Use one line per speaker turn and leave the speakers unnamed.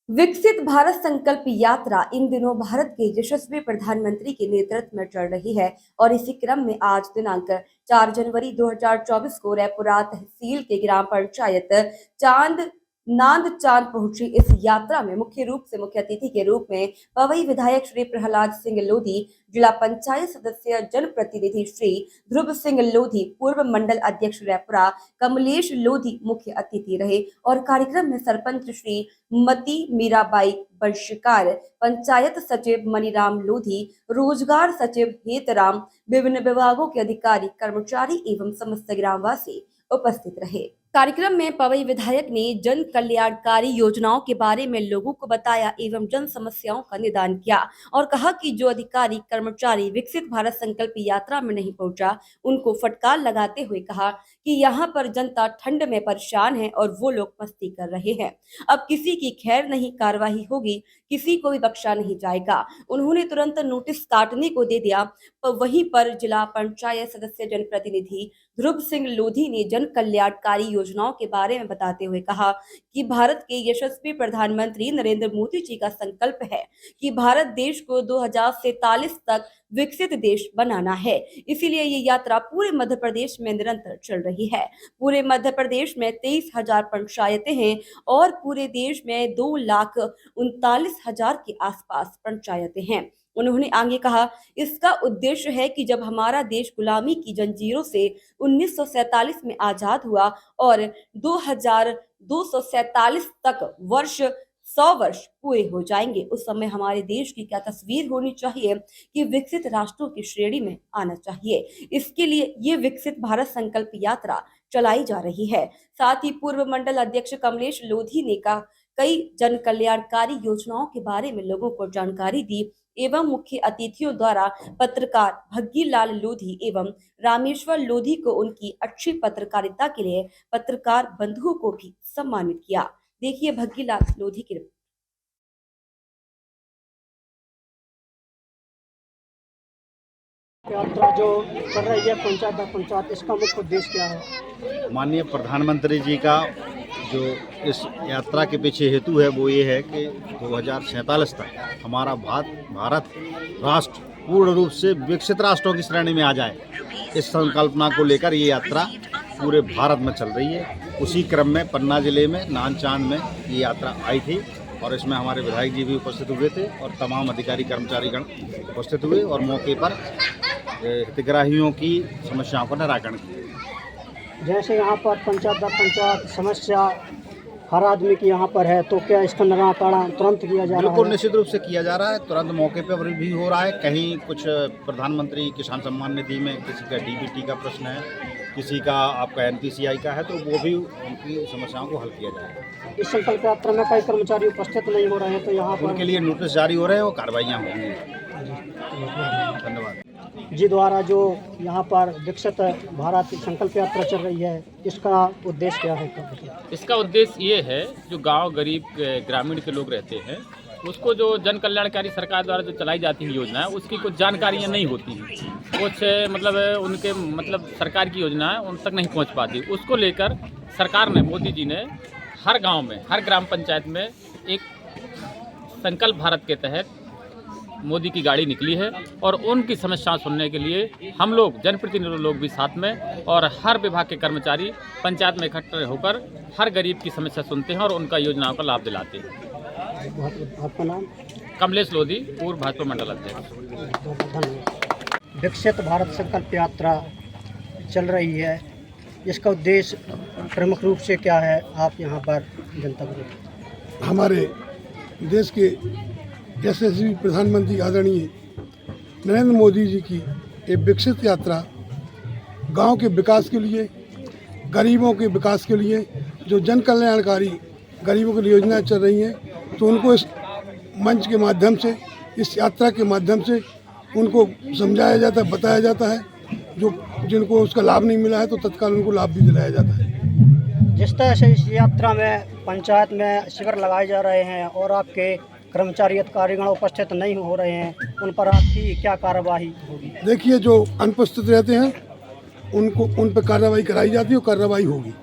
विकसित भारत संकल्प यात्रा इन दिनों भारत के यशस्वी प्रधानमंत्री के नेतृत्व में चल रही है और इसी क्रम में आज दिनांक 4 जनवरी 2024 को रायपुरा तहसील के ग्राम पंचायत चांद नांदचांद पहुंची। इस यात्रा में मुख्य रूप से मुख्य अतिथि के रूप में पवई विधायक श्री प्रहलाद सिंह लोधी, जिला पंचायत सदस्य जनप्रतिनिधि श्री ध्रुव सिंह लोधी, पूर्व मंडल अध्यक्ष रायपुरा कमलेश लोधी मुख्य अतिथि रहे और कार्यक्रम में सरपंच श्री मती मीराबाई बंशिकार, पंचायत सचिव मनीराम लोधी, रोजगार सचिव हेतराम, विभिन्न विभागों के अधिकारी, कर्मचारी एवं समस्त ग्रामवासी उपस्थित रहे। कार्यक्रम में पवई विधायक ने जन कल्याणकारी योजनाओं के बारे में लोगों को बताया एवं जन समस्याओं का निदान किया और कहा कि जो अधिकारी कर्मचारी विकसित भारत संकल्प यात्रा में नहीं पहुंचा, उनको फटकार लगाते हुए कहा कि यहाँ पर जनता ठंड में परेशान है और वो लोग मस्ती कर रहे हैं। अब किसी की खैर नहीं, कार्रवाई होगी, किसी को भी बख्शा नहीं जाएगा। उन्होंने तुरंत नोटिस काटने को दे दिया। वहीं पर जिला पंचायत सदस्य जनप्रतिनिधि ध्रुव सिंह लोधी ने जन कल्याणकारी योजनाओं के बारे में बताते हुए कहा कि भारत के यशस्वी प्रधानमंत्री नरेंद्र मोदी जी का संकल्प है कि भारत देश को 2047 तक विकसित देश बनाना है। इसीलिए ये यात्रा पूरे मध्य प्रदेश में निरंतर चल रही है। पूरे मध्य प्रदेश में 23,000 पंचायतें हैं और पूरे देश में 2,39,000 के आसपास पंचायतें हैं। उन्होंने आगे कहा, इसका उद्देश्य है कि जब हमारा देश गुलामी की जंजीरों से 1947 में आजाद हुआ और 2247 तक 100 वर्ष पूरे हो जाएंगे, उस समय हमारे देश की क्या तस्वीर होनी चाहिए कि विकसित राष्ट्रों की श्रेणी में आना चाहिए। इसके लिए ये विकसित भारत संकल्प यात्रा चलाई जा रही है। साथ ही पूर्व मंडल अध्यक्ष कमलेश लोधी ने कई जन कल्याणकारी योजनाओं के बारे में लोगों को जानकारी दी एवं मुख्य अतिथियों द्वारा पत्रकार भग्गीलाल लोधी एवं रामेश्वर लोधी को उनकी अच्छी पत्रकारिता के लिए पत्रकार बंधुओं को भी सम्मानित किया। देखिए भग्गीलाल लोधी की
यात्रा जो कर रही है पंचायत दर पंचायत, इसका मुख्य उद्देश्य क्या है?
माननीय प्रधानमंत्री जी का जो इस यात्रा के पीछे हेतु है वो ये है कि 2047 तक हमारा भारत राष्ट्र पूर्ण रूप से विकसित राष्ट्रों की श्रेणी में आ जाए। इस संकल्पना को लेकर ये यात्रा पूरे भारत में चल रही है। उसी क्रम में पन्ना जिले में नांदचांद में ये यात्रा आई थी और इसमें हमारे विधायक जी भी उपस्थित हुए थे और तमाम अधिकारी कर्मचारीगण उपस्थित हुए और मौके पर हितग्राहियों की समस्याओं का निराकरण किया।
जैसे यहाँ पर पंचायत दर पंचायत समस्या हर आदमी की यहाँ पर है, तो क्या इसका निराकरण तुरंत किया जा रहा है?
बिल्कुल निश्चित रूप से किया जा रहा है, तुरंत मौके पर भी हो रहा है। कहीं कुछ प्रधानमंत्री किसान सम्मान निधि में किसी का डीबीटी का प्रश्न है, किसी का आपका एनपीसीआई का है, तो वो भी उनकी समस्याओं को हल किया जाएगा।
इस संकल्प यात्रा में कई कर्मचारी उपस्थित नहीं हो रहे हैं, तो यहाँ पर
उनके लिए नोटिस जारी हो रहे हैं और कार्रवाइयाँ होंगी। धन्यवाद
जी द्वारा जो यहाँ पर विकसित भारत संकल्प यात्रा चल रही है, इसका उद्देश्य क्या है?
इसका उद्देश्य ये है, जो गांव गरीब ग्रामीण के लोग रहते हैं उसको जो जन कल्याणकारी सरकार द्वारा जो चलाई जाती है योजना है, उसकी कुछ जानकारियाँ नहीं होती हैं, कुछ उनके सरकार की योजना है उन तक नहीं पहुँच पाती। उसको लेकर सरकार ने, मोदी जी ने हर गाँव में, हर ग्राम पंचायत में एक संकल्प भारत के तहत मोदी की गाड़ी निकली है और उनकी समस्याएं सुनने के लिए हम लोग जनप्रतिनिधि लोग भी साथ में और हर विभाग के कर्मचारी पंचायत में इकट्ठे होकर हर गरीब की समस्या सुनते हैं और उनका योजनाओं का लाभ दिलाते हैं।
आपका नाम?
कमलेश लोधी, पूर्व भाजपा मंडल अध्यक्ष।
विकसित भारत संकल्प यात्रा चल रही है, इसका उद्देश्य प्रमुख रूप से क्या है? आप यहाँ पर जनता को
हमारे देश के यशस्वी प्रधानमंत्री आदरणीय नरेंद्र मोदी जी की एक विकसित यात्रा गांव के विकास के लिए, गरीबों के विकास के लिए जो जन कल्याणकारी गरीबों के लिए योजनाएं चल रही हैं, तो उनको इस मंच के माध्यम से, इस यात्रा के माध्यम से उनको समझाया जाता है, बताया जाता है। जो जिनको उसका लाभ नहीं मिला है तो तत्काल उनको लाभ भी दिलाया जाता है।
जिस तरह से इस यात्रा में पंचायत में शिविर लगाए जा रहे हैं और आपके कर्मचारी अधिकारीगण उपस्थित नहीं हो रहे हैं, उन पर आपकी क्या कार्रवाई होगी?
देखिए, जो अनुपस्थित रहते हैं उन पर कार्रवाई कराई जाती है और कार्रवाई होगी।